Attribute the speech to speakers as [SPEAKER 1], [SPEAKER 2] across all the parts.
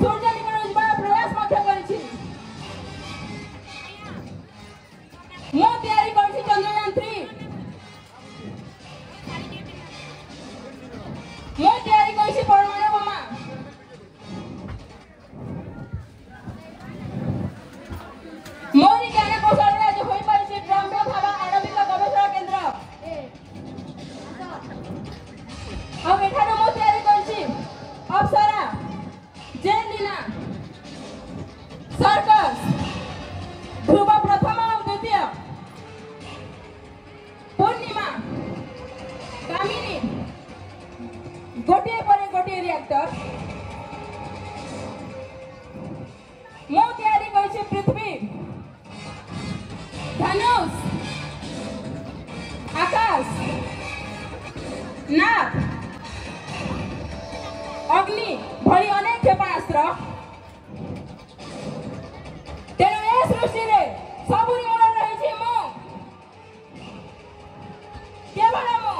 [SPEAKER 1] सूर्य निकट ଯିବାର ପ୍ରୟାସ ମଧ୍ୟ କରିଛି। ମୁଁ ତିଆରି କରିଛି ଚନ୍ଦ୍ରଯାନ 3। ମୁଁ ତିଆରି କରିଛି ପରମାଣୁ ବୋମା। ମୋରି ଜ୍ଞାନ କୌଶଳରେ ଆଜି ହୋଇପାରିଛି ବ୍ରହ୍ମ ଭାବା ଆଣବିକ ଗବେଷଣା କେନ୍ଦ୍ର। ଆଉ ଏଠାରେ ମୁଁ ତିଆରି କରିଛି ଅପ୍ସରା, ଜେଲିନା, ସର୍କସ, ଧ୍ରୁବ ପ୍ରଥମ ଆଉ ଦ୍ୱିତୀୟ, ପୂର୍ଣ୍ଣିମା, କାମିନୀ, ଗୋଟିଏ ପରେ ଗୋଟିଏ ରିଆକ୍ଟର। ମୁଁ ତିଆରି କରିଛି ପୃଥିବୀ, ଧନୁଷ, ଆକାଶ, ନାଗ, ଅଗ୍ନି ଭଳି ଅନେକ କ୍ଷେପଣାସ୍ତ୍ର। ତେଣୁ ଏ ସୃଷ୍ଟିରେ ସବୁରି ମୂଳରେ ରହିଛି ମୁଁ, କେବଳ ମୁଁ।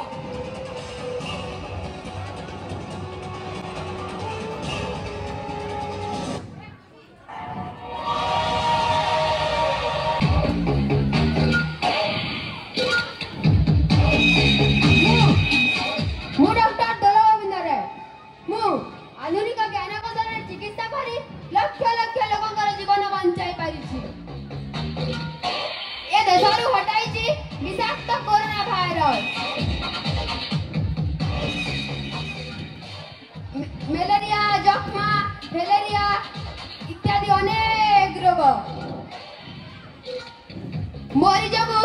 [SPEAKER 2] ম্যালেরিয়া, যক্ষ্মা, ফ্যালেরিয়া ইত্যাদি অনেক রোগ মোরি যোগু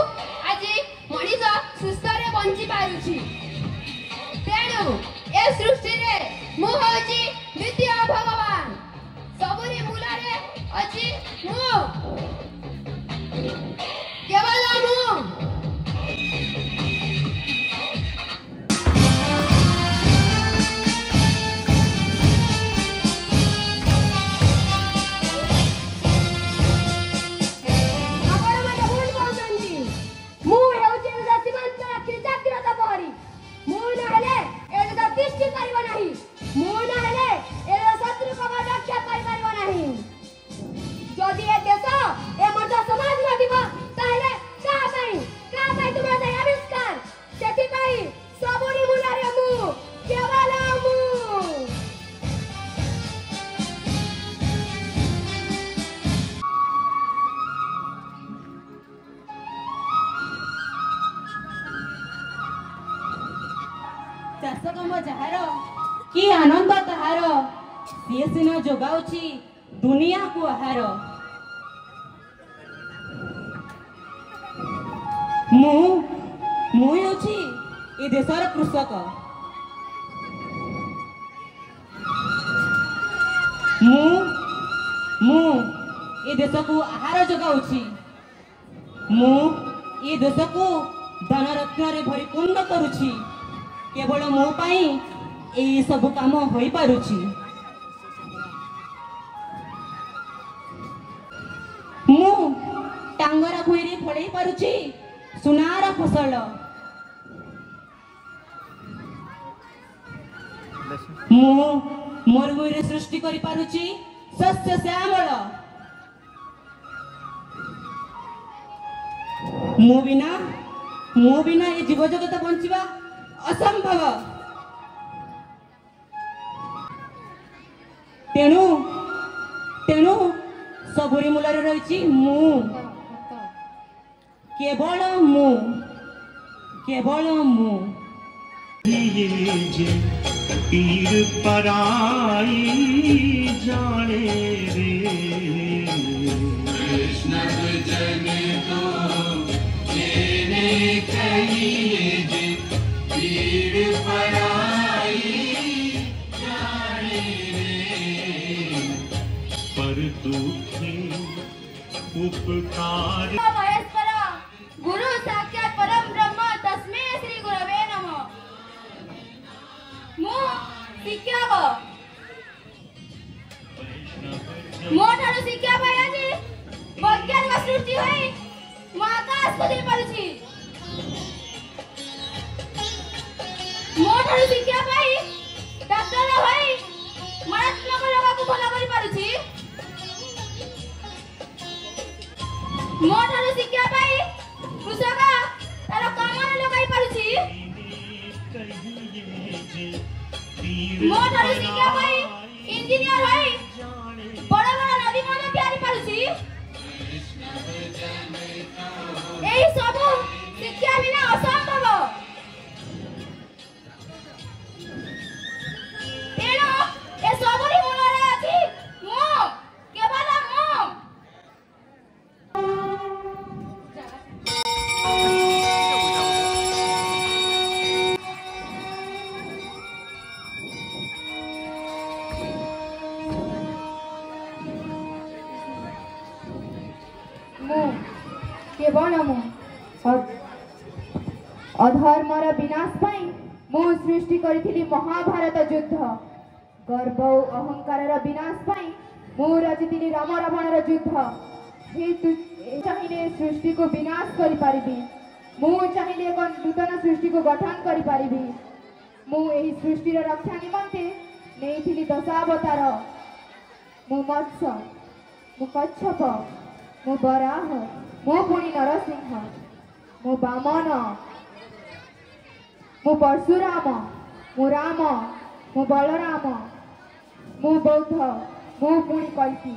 [SPEAKER 2] আজি মଣିଷ ସୁସ୍ଥରେ ବଞ୍ଚି ପାରୁଛି। ତେଣୁ ଏ ସୃଷ୍ଟିରେ ମୁଁ ହେଉଛି ଦ୍ୱିତୀୟ ଭଗବାନ। ସବୁରି ମୂଳରେ ଅଛି ମୁଁ, କେବଳ ମୁଁ।
[SPEAKER 1] ଚାଷ କାମ ଯାହାର କି ଆନନ୍ଦ ତାହାର, ସିଏ ସିନା ଯୋଗାଉଛି ଦୁନିଆକୁ ଆହାର। ମୁଁ ହେଉଛି ଏ ଦେଶର କୃଷକ। ମୁଁ ଏ ଦେଶକୁ ଆହାର ଯୋଗାଉଛି। ମୁଁ ଏ ଦେଶକୁ ଧନରତ୍ନରେ ପରିପୂର୍ଣ୍ଣ କରୁଛି। କେବଳ ମୋ ପାଇଁ ଏହି ସବୁ କାମ ହୋଇପାରୁଛି। ମୁଁ ଟାଙ୍ଗରା ଭୂଇଁରେ ଫଳେଇ ପାରୁଛି ସୁନାର ଫସଲ। ମୁଁ ମରୁଭୂମିରେ ସୃଷ୍ଟି କରିପାରୁଛି ଶସ୍ୟ ଶ୍ୟାମଳ। ମୁଁ ବିନା ଏ ଜୀବଜଗତ ବଞ୍ଚିବା ଅସମ୍ଭବ। ତେଣୁ ସବୁରି ମୂଳରେ ରହିଛି ମୁଁ, କେବଳ ମୁଁ।
[SPEAKER 3] पीर पराई जाने रे कृष्ण भजन तो जेने कहिए जे पीर पराई जाने रे पर दुखे उपकार
[SPEAKER 2] गुरु साक्षात परम ब्रह्म तस्मै श्री गुरवे नमः। ମୁଁ ଶିକ୍ଷକ। ମୋ ଠାରୁ ଶିକ୍ଷା ପାଇ ଆଜି ବୈଜ୍ଞାନିକ ସୃଷ୍ଟି ହୋଇ ମୁଁ ଆକାଶକୁ ଯାଇପାରୁଛି। ମୋ ଠାରୁ ଶିକ୍ଷା ପାଇ ଡାକ୍ତର ହୋଇ ମାରାତ୍ମକ ରୋଗକୁ ଭଲ କରିପାରୁଛି। ମୋ ଠାରୁ ଶିକ୍ଷା ପାଇ କୃଷକ ତାର କାମରେ ଲଗାଇ ପାରୁଛି। ମୋ ଠାରୁ ଶିକ୍ଷା ପାଇ ଇଞ୍ଜିନିୟର ହୋଇ ବଡ଼ ବଡ଼ ନଦୀ ମଧ୍ୟ ତିଆରି ପାରୁଛି। ଏହି ସବୁ ଶିକ୍ଷା ବିନା ଅସମ୍ଭବ। ତେଣୁ ଏସବୁରି ମୂଳରେ ଅଛି ମୁଁ, କେବଳ ମୁଁ।
[SPEAKER 4] केवल अधर्मर विनाश पाई मु सृष्टि करी महाभारत युद्ध। गर्व और अहंकार विनाश पाई मु रचिली राम रावणर युद्ध। चाहिए सृष्टि को विनाश करि पारिबी, मु चाहिए एक नूतन सृष्टि को गठन करि पारिबी। मु एही सृष्टि रक्षा निमंते नेइथिली दशावतार। मु मत्स्य, मु कच्छप, मु बराह, मु पुणी नरसिंह, मु बामन, मु परशुराम, मु राम, मु बलराम, मु बौद्ध, मु पुणी कल्की।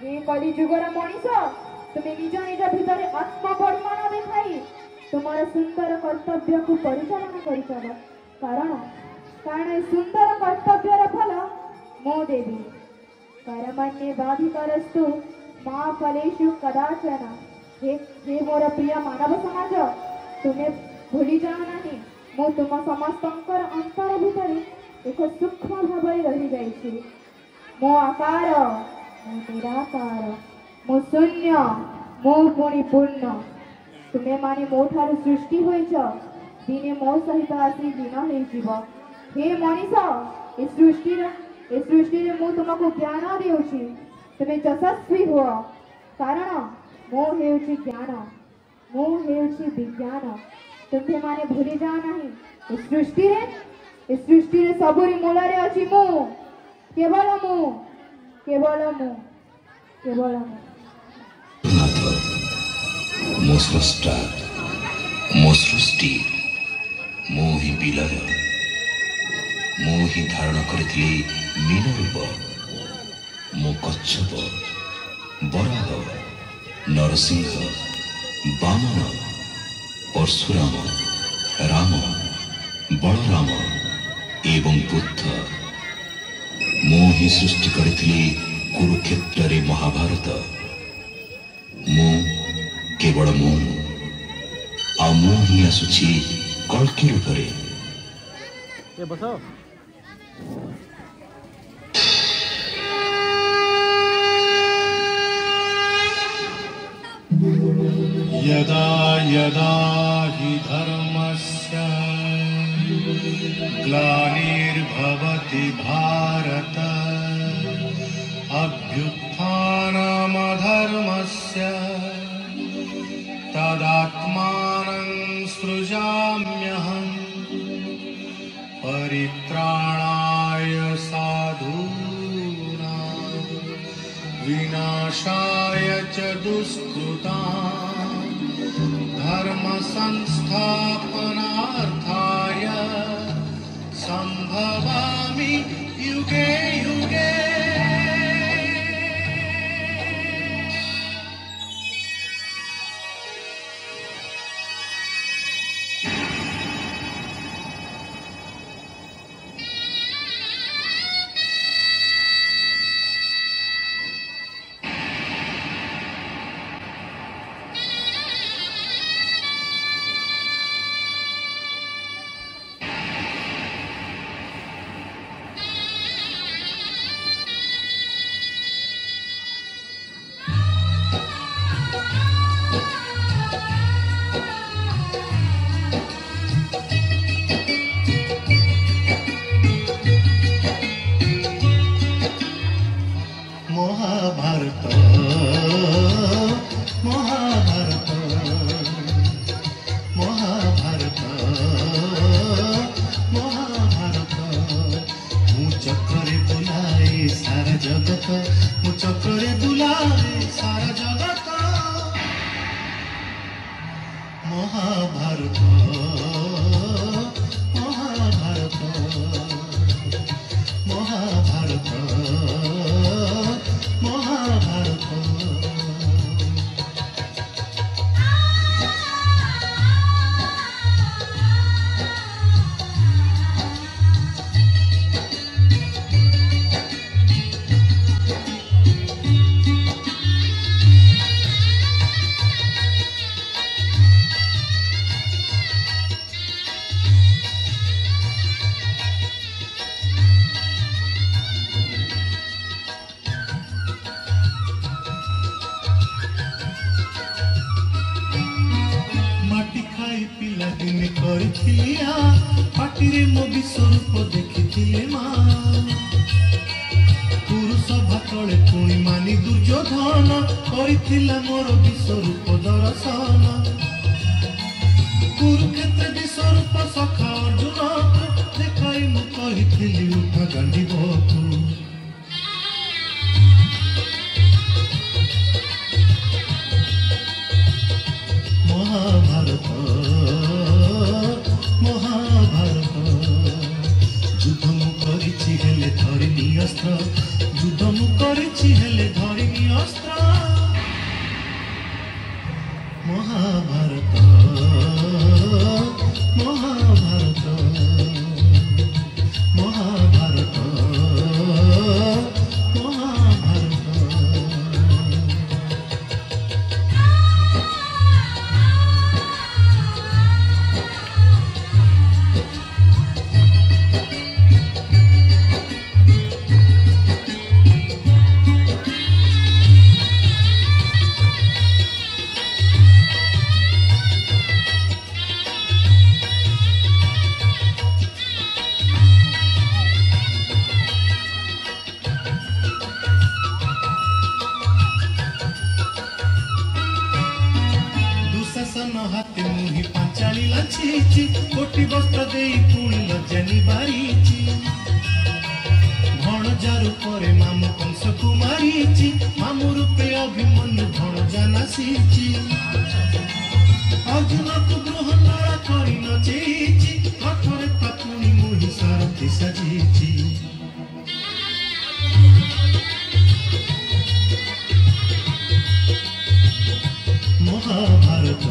[SPEAKER 4] ये कली जुगर मनीष तुम्हें निज निज भितर आत्मपरिमाण देखाई तुमर सुंदर कर्तव्य को परिचालन कर। कारण सुंदर कर्तव्यर फल मु देवी। कर्मण्ये बाधिकरस्तु मां फलेषु कदाचन। हे मोर प्रिय मानव समाज, तुम्हें भूली जाओ नहीं मु तुम समस्तंकर अंतर भितर एक सूक्ष्म भाव रही जाइछि। मो आकार, मो निराकार, मो शून्य, मो पुणी पूर्ण। तुम्हें माने मो ठारू सृष्टि होइछ, दिने मो सहित आसी दिन होइजिव। हे मनीष, ए सृष्टि रे मु तुमको ज्ञान देउछि। तुम्हें यशस्वी हुआ, कारण मो हेउछि ज्ञान, मो हेउछि विज्ञान। तुम्हें माने भूली जाओ नहीं ए सृष्टि रे सबुरी मूल रे अछि मु, केवल मु, केवल मु, केवल मु।
[SPEAKER 5] मो स्रष्टा, मो सृष्टि, मो ही विलय, मो ही धारण करिथिली मीन रूप। मो कच्छप, बराह, नरसिंह, बामन, परशुराम, राम, बलराम एवं बुद्ध। मो ही सृष्टि करिथिली कुरुक्षेत्र रे महाभारत। मो केवल मु आ मु ही आसुछि कल्की रूपरे।
[SPEAKER 3] यदा यदा हि धर्मस्य ग्लानिर्भवति भारत अभ्युत्थानमधर्मस्य तदात्मानं सृजाम्यहम् परित्राणाय साधूनां विनाशाय च दुष्कृतां धर्म संस्थापनार्थाय संभवामि युगे युगे। महाभारत महाभारत महाभारत महाभारत पिला दिन करथिलिया पाटिरे मो विश्वरूप देखिथिले मा पुरुष भातले पुणी मानी दुर्योधन करथिला मोर विश्वरूप दर्शन कुरुक्षेत्र विश्वरूप सखा अर्जुन देखाई मु कहिथिली उठ गंडीबकु महाभारत महाभारत युद्ध मु करिछि हेले धरिनी अस्त्र युद्ध मु करिछि हेले धरिनी अस्त्र महाभारत महाभारत महाभारत महाभारत हाथे मुही पांचाली लछीची कोटी वस्त्र देई पुणी लज्जानी बारीची भणजा रूपरे मामु कंस कुमारीची मामु रूपे अभिमन्यु भणजा नासीची अर्जुन को ग्रहणरा करी नचेची कठोरे तपुणी मुही सारथी सजीची महाभारत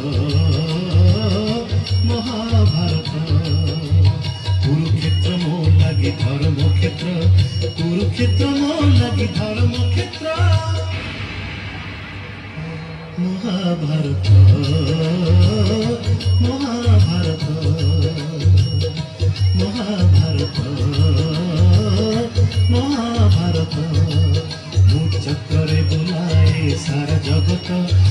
[SPEAKER 3] महाभारत कुरुक्षेत्र मो लगी धर्म क्षेत्र कुरुक्षेत्र मो लगी धर्म क्षेत्र महाभारत महाभारत महाभारत महाभारत मु चक्रे बुलाए सारा जगत